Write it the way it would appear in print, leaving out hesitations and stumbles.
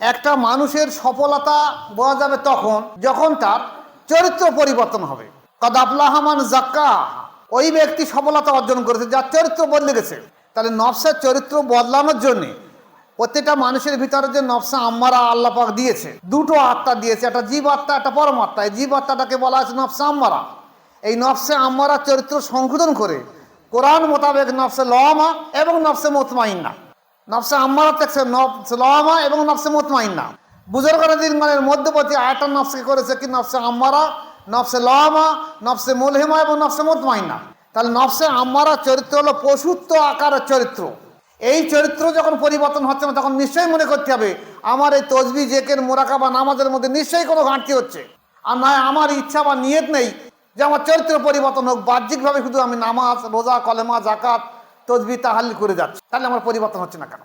একটা মানুষের সফলতা বোঝা যাবে তখন যখন তার চরিত্র পরিবর্তন হবে। কদ আফলাহা মান যাক্কাহা, ওই ব্যক্তি সফলতা অর্জন করেছে যার চরিত্র বদলে গেছে। তাহলে নফসের চরিত্র বদলানোর জন্য প্রত্যেকটা মানুষের ভিতরে যে নফসে আম্মারা আল্লাহ পাক দিয়েছে, দুটো আত্মা দিয়েছে, একটা জীব আত্মা, একটা পরমাত্মা। এই জীব আত্মাটাকে বলা হয়েছে নফসে আম্মারা। এই নফসে আম্মারা চরিত্র সংশোধন করে কোরআন মোতাবেক নফসে লওয়ামা এবং নফসে মুতমাইন্না, নফসে আম্মারা থেকে নফসে লওয়ামা এবং নফসে মুতমাইন্না। বুজুর্গরা দিনমানের মধ্যবর্তী আয়াতটা নফসকে করেছে কি নফসে আম্মারা, নফসে লওয়ামা, নফসে মুলহিমা এবং নফসে মুতমাইন্না। তাহলে নফসে আম্মারা চরিত্র হলো পশুত্ব আকারের চরিত্র। এই চরিত্র যখন পরিবর্তন হচ্ছে না তখন নিশ্চয়ই মনে করতে হবে আমার এই তসবিহ জিকির মুরাকাবা নামাজের মধ্যে নিশ্চয়ই কোনো ঘাটতি হচ্ছে। আর নয় আমার ইচ্ছা বা নিয়ত নেই যে আমার চরিত্র পরিবর্তন হোক, বাহ্যিকভাবে শুধু আমি নামাজ রোজা কলেমা জাকাত তসবিহ তাহাল্লিল করে যাচ্ছি, তাহলে আমার পরিবর্তন হচ্ছে না কেন?